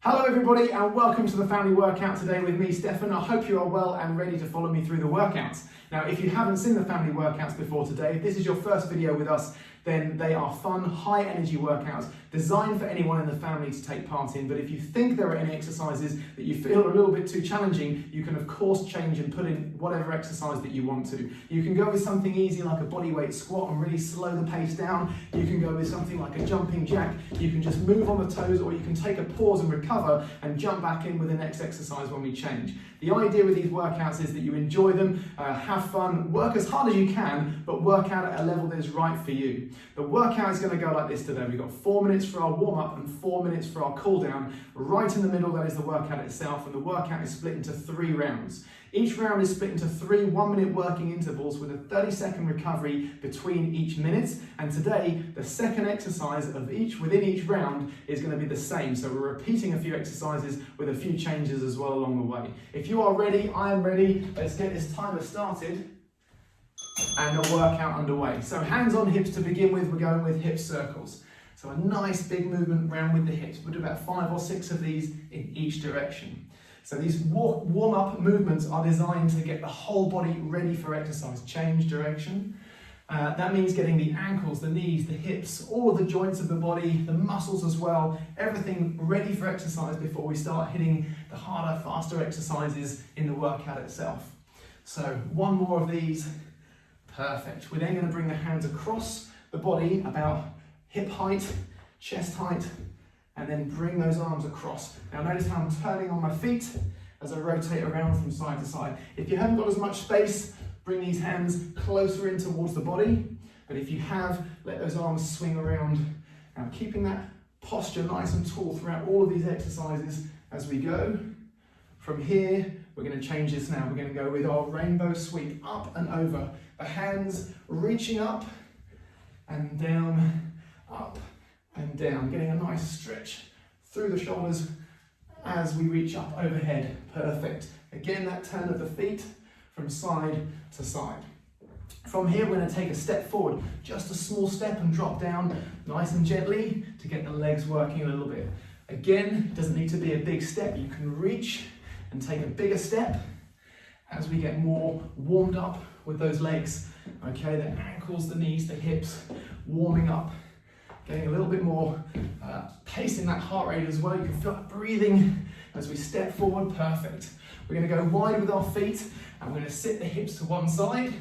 Hello everybody and welcome to the family workout today with me, Stefan. I hope you are well and ready to follow me through the workouts. Now, if you haven't seen the family workouts before today, if this is your first video with us, then they are fun, high energy workouts designed for anyone in the family to take part in. But if you think there are any exercises that you feel are a little bit too challenging, you can of course change and put in whatever exercise that you want to. You can go with something easy like a bodyweight squat and really slow the pace down. You can go with something like a jumping jack. You can just move on the toes, or you can take a pause and recover and jump back in with the next exercise when we change. The idea with these workouts is that you enjoy them, have fun, work as hard as you can, but work out at a level that is right for you. The workout is going to go like this today. We've got 4 minutes for our warm-up and 4 minutes for our cool-down. Right in the middle, that is the workout itself, and the workout is split into 3 rounds. Each round is split into 3 1-minute working intervals with a 30-second recovery between each minute. And today, the second exercise of within each round is going to be the same. So we're repeating a few exercises with a few changes as well along the way. If you are ready, I am ready. Let's get this timer started and the workout underway. So hands on hips to begin with. We're going with hip circles. So a nice big movement around with the hips. We'll do about 5 or 6 of these in each direction. So these warm-up movements are designed to get the whole body ready for exercise. Change direction. That means getting the ankles, the knees, the hips, all of the joints of the body, the muscles as well, everything ready for exercise before we start hitting the harder, faster exercises in the workout itself. So 1 more of these. Perfect. We're then going to bring the hands across the body about hip height, chest height, and then bring those arms across. Now notice how I'm turning on my feet as I rotate around from side to side. If you haven't got as much space, bring these hands closer in towards the body. But if you have, let those arms swing around. Now keeping that posture nice and tall throughout all of these exercises as we go. From here, we're going to change this now. We're going to go with our rainbow sweep, up and over. The hands reaching up and down, up and down, getting a nice stretch through the shoulders as we reach up overhead. Perfect. Again, that turn of the feet from side to side. From here, we're going to take a step forward, just a small step, and drop down nice and gently to get the legs working a little bit. Again, it doesn't need to be a big step. You can reach and take a bigger step as we get more warmed up with those legs. Okay, the ankles, the knees, the hips, warming up. Getting a little bit more pace in that heart rate as well. You can feel that breathing as we step forward. Perfect. We're going to go wide with our feet and we're going to sit the hips to one side.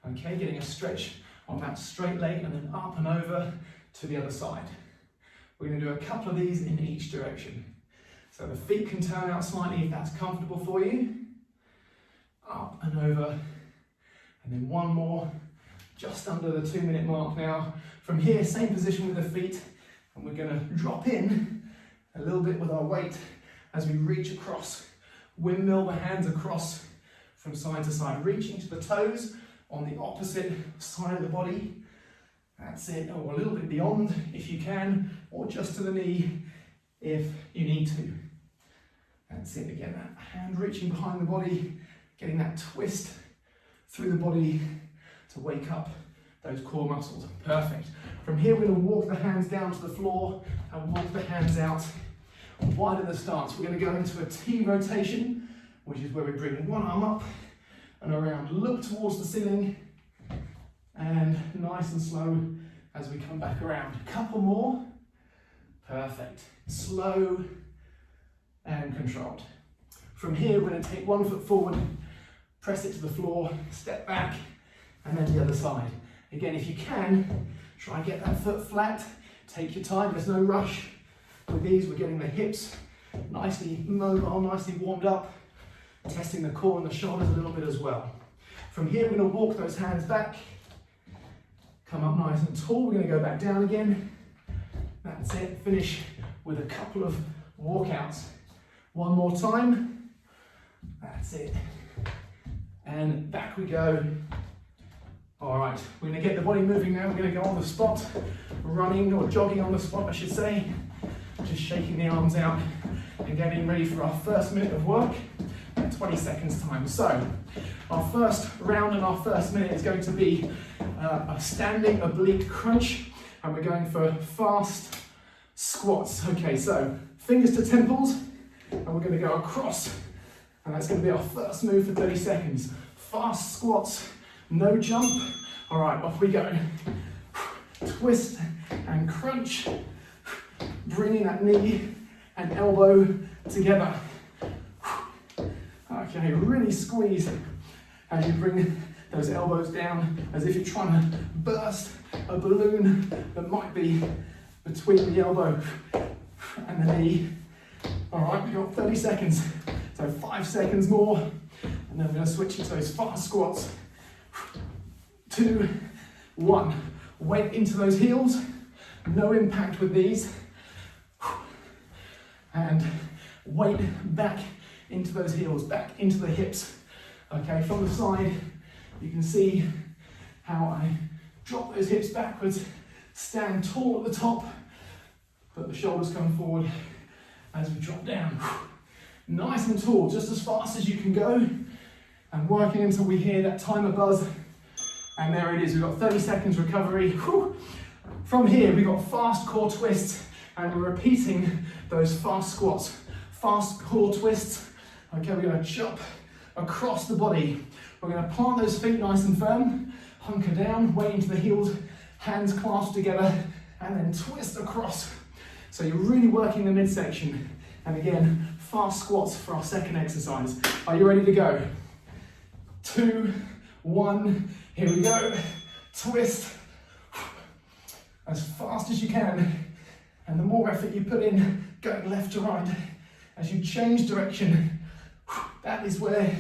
Okay, getting a stretch on that straight leg and then up and over to the other side. We're going to do a couple of these in each direction. So the feet can turn out slightly if that's comfortable for you. Up and over. And then 1 more, just under the 2-minute mark now. From here, same position with the feet, and we're going to drop in a little bit with our weight as we reach across. Windmill the hands across from side to side, reaching to the toes on the opposite side of the body. That's it, or a little bit beyond if you can, or just to the knee if you need to. That's it, again, that hand reaching behind the body, getting that twist through the body to wake up those core muscles. Perfect. From here, we're going to walk the hands down to the floor and walk the hands out wide in the stance. We're going to go into a T rotation, which is where we bring one arm up and around. Look towards the ceiling and nice and slow as we come back around. A couple more. Perfect. Slow and controlled. From here, we're going to take 1 foot forward, press it to the floor, step back, and then the other side. Again, if you can, try and get that foot flat. Take your time, there's no rush. With these, we're getting the hips nicely mobile, nicely warmed up, testing the core and the shoulders a little bit as well. From here, we're going to walk those hands back, come up nice and tall. We're going to go back down again. That's it. Finish with a couple of walkouts. 1 more time. That's it. And back we go. All right, we're going to get the body moving now. We're going to go on the spot, running or jogging on the spot, I should say. Just shaking the arms out and getting ready for our first minute of work in 20 seconds time. So our first round and our first minute is going to be a standing oblique crunch, and we're going for fast squats. Okay, so fingers to temples, and we're going to go across. And that's going to be our first move for 30 seconds. Fast squats, no jump. All right, off we go. Twist and crunch, bringing that knee and elbow together. Okay, really squeeze as you bring those elbows down, as if you're trying to burst a balloon that might be between the elbow and the knee. All right, we've got 30 seconds, so 5 seconds more, and then we're going to switch into those fast squats. 2, 1. Weight into those heels, no impact with these, and weight back into those heels, back into the hips. Okay, from the side, you can see how I drop those hips backwards, stand tall at the top, but the shoulders come forward as we drop down. Nice and tall, just as fast as you can go, and working until we hear that timer buzz. And there it is, we've got 30 seconds recovery. Whew. From here, we've got fast core twists, and we're repeating those fast squats. Fast core twists. Okay, we're gonna chop across the body. We're gonna plant those feet nice and firm, hunker down, weight into the heels, hands clasped together, and then twist across. So you're really working the midsection. And again, fast squats for our second exercise. Are you ready to go? 2, 1, here we go. Twist as fast as you can. And the more effort you put in, going left to right, as you change direction, that is where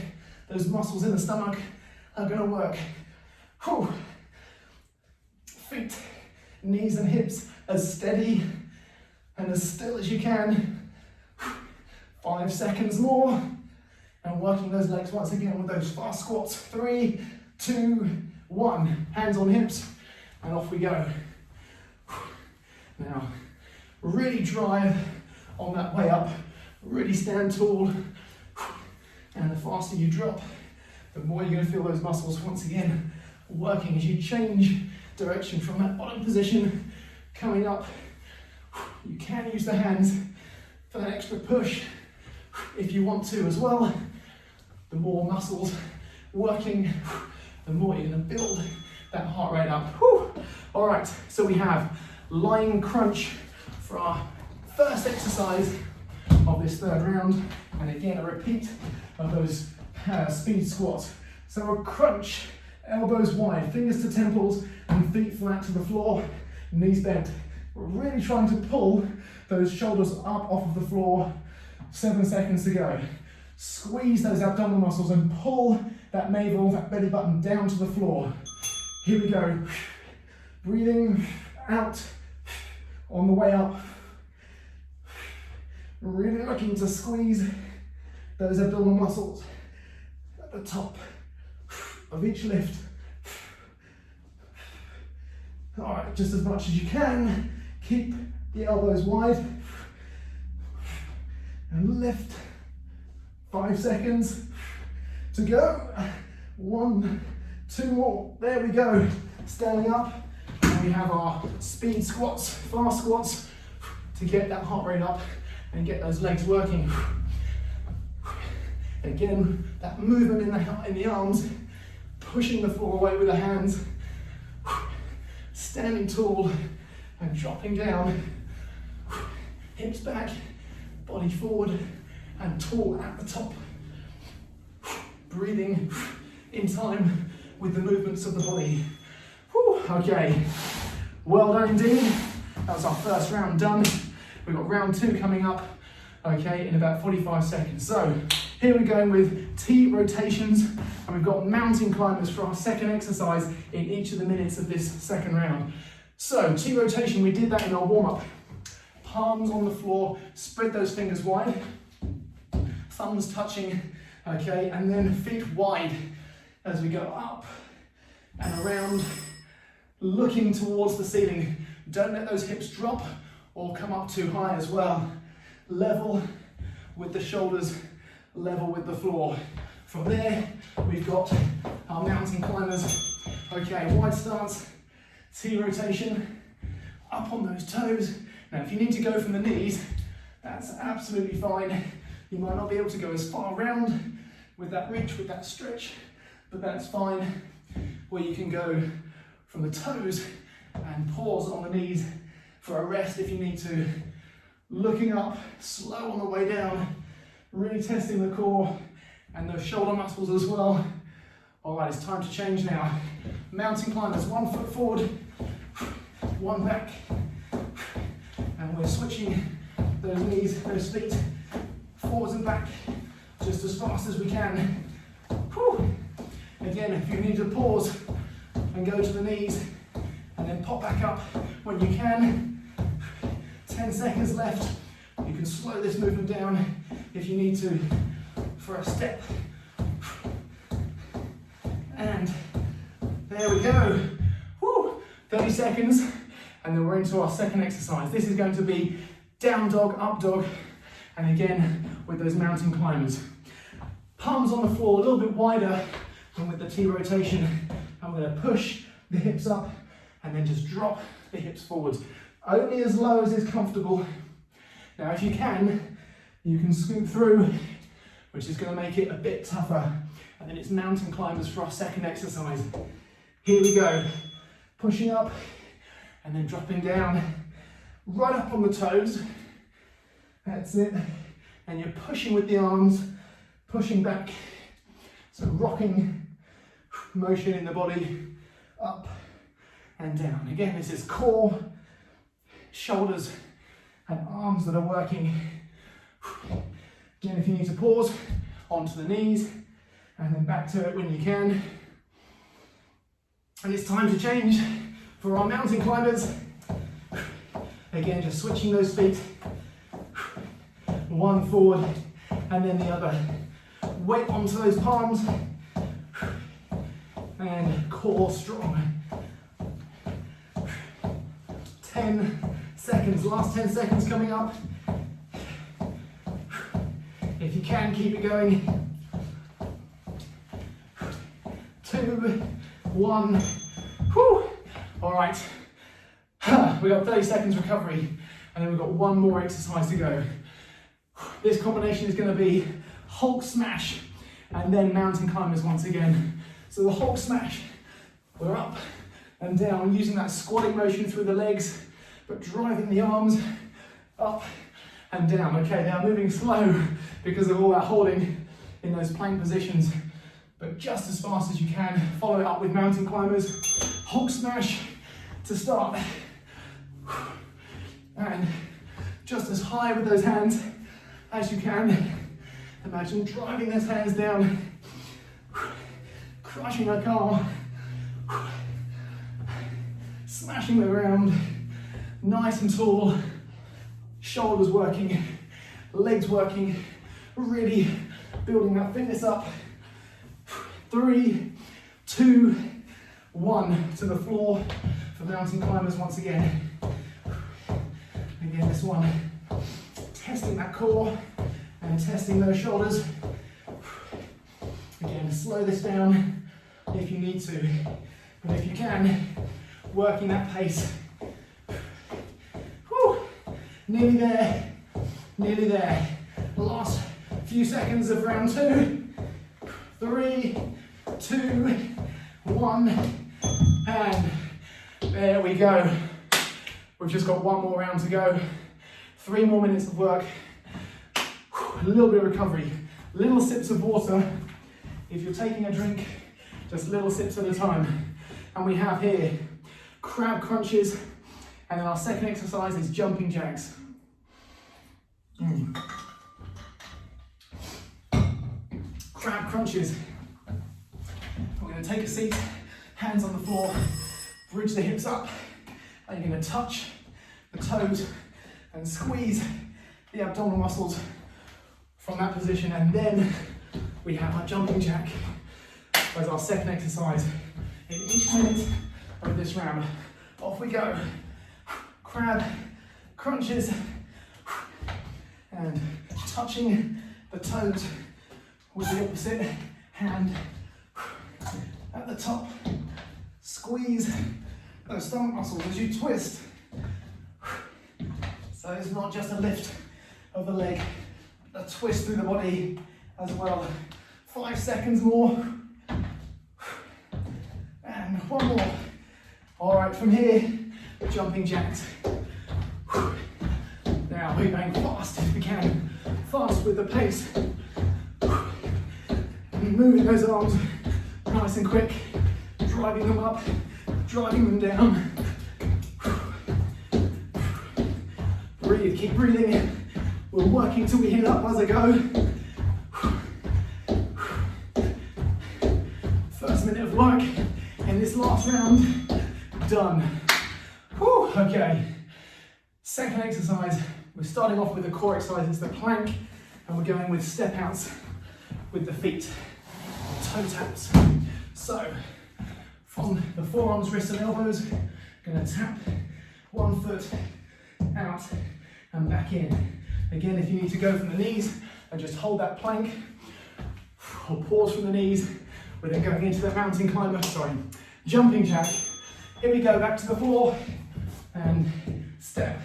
those muscles in the stomach are going to work. Feet, knees and hips as steady and as still as you can. 5 seconds more. And working those legs once again with those fast squats. 3, 2, 1. Hands on hips, and off we go. Now, really drive on that way up. Really stand tall. And the faster you drop, the more you're going to feel those muscles once again working as you change direction from that bottom position, coming up. You can use the hands for that extra push if you want to as well. The more muscles working, the more you're going to build that heart rate up. Whew. All right, so we have lying crunch for our first exercise of this third round, and again a repeat of those speed squats. So a crunch, elbows wide, fingers to temples, and feet flat to the floor, knees bent. We're really trying to pull those shoulders up off of the floor. 7 seconds to go. Squeeze those abdominal muscles and pull that navel, that belly button down to the floor. Here we go. Breathing out on the way up. Really looking to squeeze those abdominal muscles at the top of each lift. All right, just as much as you can. Keep the elbows wide. And lift. 5 seconds to go. 1, 2 more. There we go. Standing up. And we have our speed squats, fast squats, to get that heart rate up and get those legs working. Again, that movement in the arms, pushing the floor away with the hands, standing tall and dropping down. Hips back, body forward and tall at the top. Breathing in time with the movements of the body. Whew, okay, well done indeed. That was our first round done. We've got round 2 coming up, okay, in about 45 seconds. So here we're going with T rotations, and we've got mountain climbers for our second exercise in each of the minutes of this second round. So T rotation, we did that in our warm-up. Palms on the floor, spread those fingers wide, thumbs touching, okay, and then feet wide as we go up and around, looking towards the ceiling. Don't let those hips drop or come up too high as well. Level with the shoulders, level with the floor. From there, we've got our mountain climbers. Okay, wide stance, T rotation, up on those toes. Now, if you need to go from the knees, That's absolutely fine. You might not be able to go as far round with that reach, with that stretch, but that's fine. Where you can go from the toes and pause on the knees for a rest if you need to. Looking up, slow on the way down, really testing the core and those shoulder muscles as well. All right, it's time to change now. Mountain climbers, 1 foot forward, 1 back, and we're switching those knees, those feet, forwards and back, just as fast as we can. Whew. Again, if you need to pause and go to the knees, and then pop back up when you can. 10 seconds left. You can slow this movement down if you need to for a step. And there we go. Woo. 30 seconds, and then we're into our second exercise. This is going to be down dog, up dog, and again with those mountain climbers. Palms on the floor, a little bit wider than with the T rotation. I'm going to push the hips up and then just drop the hips forwards. Only as low as is comfortable. Now if you can scoop through, which is going to make it a bit tougher. And then it's mountain climbers for our second exercise. Here we go. Pushing up and then dropping down, right up on the toes. That's it. And you're pushing with the arms, pushing back. So rocking motion in the body, up and down. Again, this is core, shoulders and arms that are working. Again, if you need to pause, onto the knees and then back to it when you can. And it's time to change for our mountain climbers. Again, just switching those feet. 1 forward and then the other. Weight onto those palms. And core strong. 10 seconds, last 10 seconds coming up. If you can, keep it going. 2, 1. Whew. All right. We got 30 seconds recovery, and then we've got 1 more exercise to go. This combination is going to be Hulk smash and then mountain climbers once again. So the Hulk smash, we're up and down using that squatting motion through the legs, but driving the arms up and down. Okay, now moving slow because of all that holding in those plank positions, but just as fast as you can. Follow it up with mountain climbers. Hulk smash to start. And just as high with those hands as you can. Imagine driving those hands down, crushing a car, smashing the ground, nice and tall, shoulders working, legs working, really building that fitness up. 3, 2, 1 to the floor for mountain climbers once again. Again, this one, testing that core and testing those shoulders. Again, slow this down if you need to, but if you can, working that pace. Whew. Nearly there, nearly there. The last few seconds of round 2. 3, 2, 1, and there we go. We've just got 1 more round to go. 3 more minutes of work. A little bit of recovery. Little sips of water. If you're taking a drink, just little sips at a time. And we have here crab crunches, and then our second exercise is jumping jacks. Crab crunches. We're going to take a seat, hands on the floor, bridge the hips up, and you're going to touch the toes and squeeze the abdominal muscles from that position, and then we have our jumping jack as our second exercise. In each minute of this round, off we go. Crab crunches and touching the toes with the opposite hand at the top. Squeeze those stomach muscles as you twist. So it's not just a lift of the leg, a twist through the body as well. 5 seconds more. And one more. All right, from here, jumping jacks. Now we're going fast as we can, fast with the pace. Moving those arms nice and quick, driving them up, driving them down. Breathe, keep breathing. We're working till we hit up as I go. First minute of work in this last round, done. Whew, okay. Second exercise, we're starting off with the core exercise, it's the plank, and we're going with step outs with the feet, toe taps. So, from the forearms, wrists and elbows, gonna tap one foot out and back in. Again, if you need to go from the knees, and just hold that plank, or pause from the knees, we're then going into the mountain climber, jumping jack. Here we go, back to the floor, and step,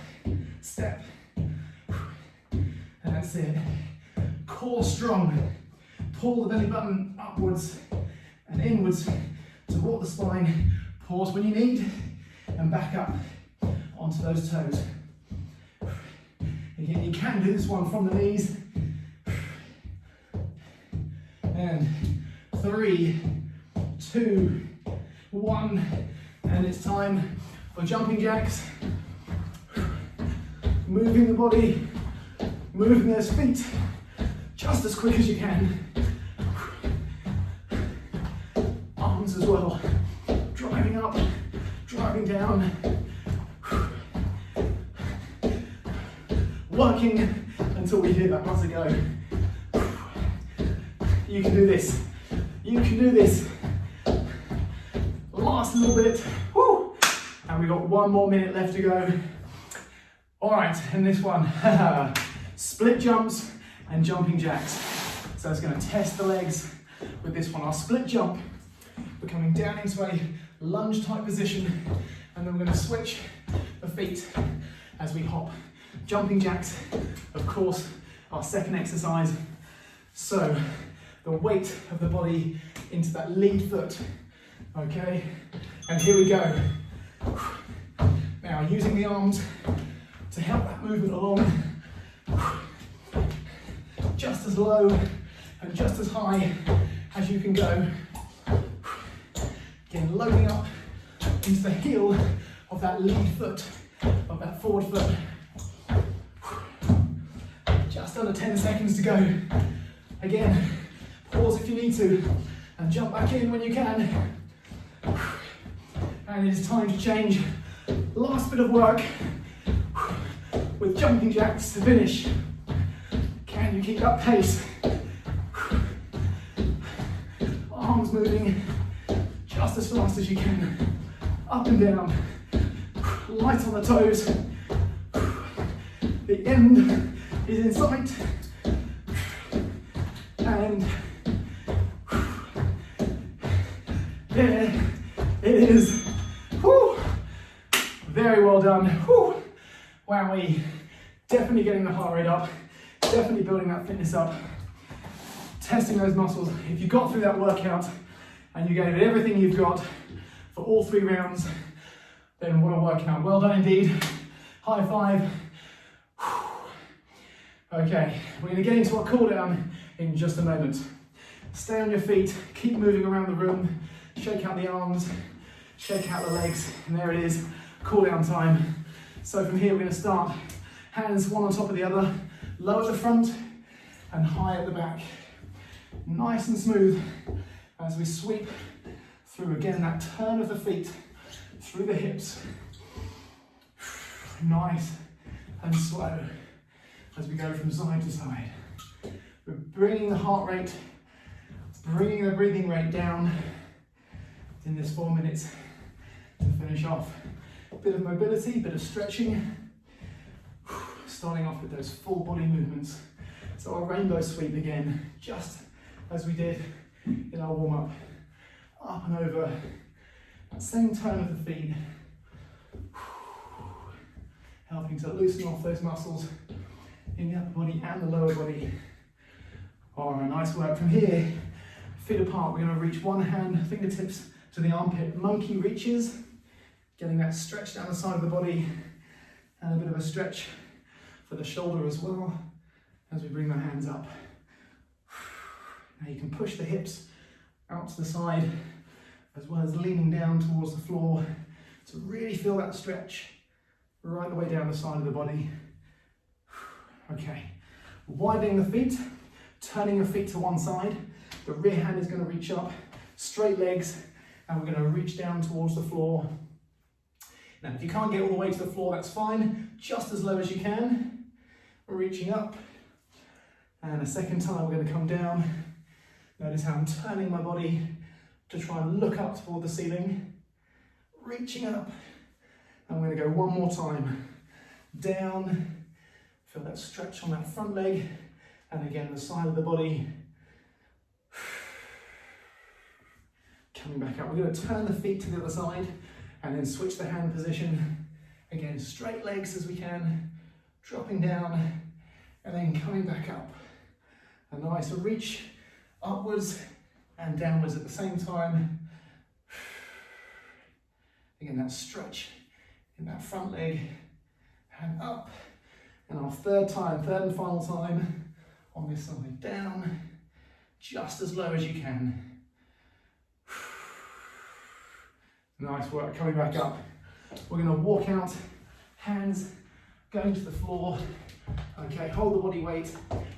step. That's it. Core strong. Pull the belly button upwards and inwards toward the spine. Pause when you need, and back up onto those toes. Again, you can do this one from the knees. And 3, 2, 1, and it's time for jumping jacks. Moving the body, moving those feet just as quick as you can. Arms as well, driving up, driving down. Working until we hear that buzzer go. You can do this. You can do this. Last little bit. Woo. And we've got 1 more minute left to go. All right, and this one, split jumps and jumping jacks. So it's going to test the legs with this one. Our split jump, we're coming down into a lunge type position, and then we're going to switch the feet as we hop. Jumping jacks, of course, our second exercise. So the weight of the body into that lead foot, okay? And here we go. Now using the arms to help that movement along, just as low and just as high as you can go. Again, loading up into the heel of that lead foot, of that forward foot. Just under 10 seconds to go. Again, pause if you need to, and jump back in when you can. And it is time to change. Last bit of work with jumping jacks to finish. Can you keep that pace? Arms moving just as fast as you can. Up and down. Light on the toes. The end is in sight. And there it is. Whew. Very well done. Whew. Wowee. Definitely getting the heart rate up. Definitely building that fitness up. Testing those muscles. If you got through that workout and you gave it everything you've got for all 3 rounds, then what a workout. Well done indeed. High five. Okay, we're going to get into our cool down in just a moment. Stay on your feet, keep moving around the room, shake out the arms, shake out the legs, and there it is, cool down time. So from here we're going to start hands one on top of the other, low at the front and high at the back. Nice and smooth as we sweep through again that turn of the feet through the hips. Nice and slow as we go from side to side. We're bringing the heart rate, bringing the breathing rate down in this 4 minutes to finish off. A bit of mobility, a bit of stretching, starting off with those full body movements. So our rainbow sweep again, just as we did in our warm-up. Up and over, that same turn of the feet, helping to loosen off those muscles in the upper body and the lower body. All right, nice work. From here, feet apart, we're going to reach one hand, fingertips to the armpit, monkey reaches, getting that stretch down the side of the body, and a bit of a stretch for the shoulder as well as we bring the hands up. Now you can push the hips out to the side as well as leaning down towards the floor to really feel that stretch right the way down the side of the body. Okay, widening the feet, turning your feet to one side. The rear hand is going to reach up, straight legs, and we're going to reach down towards the floor. Now, if you can't get all the way to the floor, that's fine. Just as low as you can. We're reaching up. And a second time, we're going to come down. Notice how I'm turning my body to try and look up toward the ceiling. Reaching up. And we're going to go one more time. Down. Feel that stretch on that front leg. And again, the side of the body. Coming back up. We're going to turn the feet to the other side and then switch the hand position. Again, straight legs as we can, dropping down and then coming back up. A nice reach upwards and downwards at the same time. Again, that stretch in that front leg and up. And our third and final time on this side, down, just as low as you can. Nice work, coming back up. We're going to walk out, hands going to the floor. Okay, hold the body weight.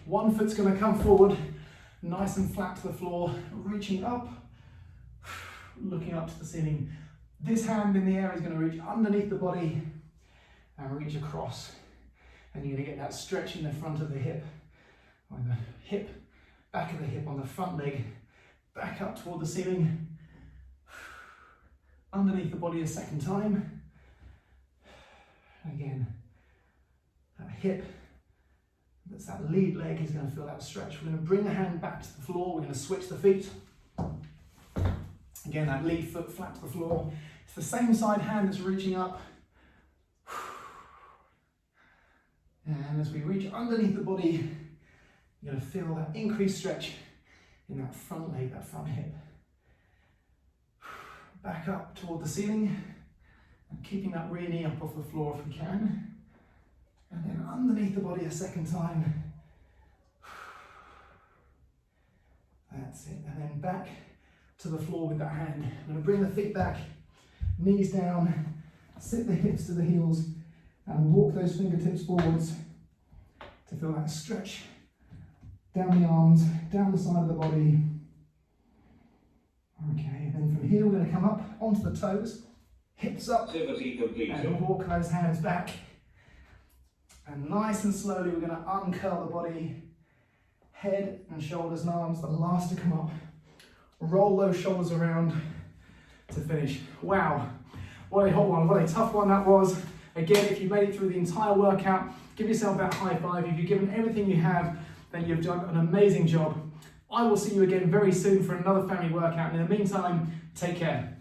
One foot's going to come forward, nice and flat to the floor, reaching up, looking up to the ceiling. This hand in the air is going to reach underneath the body and reach across. And you're going to get that stretch in the front of the hip, on the hip, back of the hip on the front leg, back up toward the ceiling. Underneath the body a second time. Again, that hip, that's that lead leg is going to feel that stretch. We're going to bring the hand back to the floor. We're going to switch the feet. Again, that lead foot flat to the floor. It's the same side hand that's reaching up. And as we reach underneath the body, you're going to feel that increased stretch in that front leg, that front hip. Back up toward the ceiling and keeping that rear knee up off the floor if we can. And then underneath the body a second time. That's it. And then back to the floor with that hand. I'm going to bring the feet back, knees down, sit the hips to the heels and walk those fingertips forwards to feel that stretch down the arms, down the side of the body. Okay, then from here we're going to come up onto the toes, hips up, and walk those hands back. And nice and slowly we're going to uncurl the body, head and shoulders and arms, the last to come up. Roll those shoulders around to finish. Wow, what a hot one, what a tough one that was. Again, if you made it through the entire workout, give yourself that high five. If you've given everything you have, then you've done an amazing job. I will see you again very soon for another family workout. In the meantime, take care.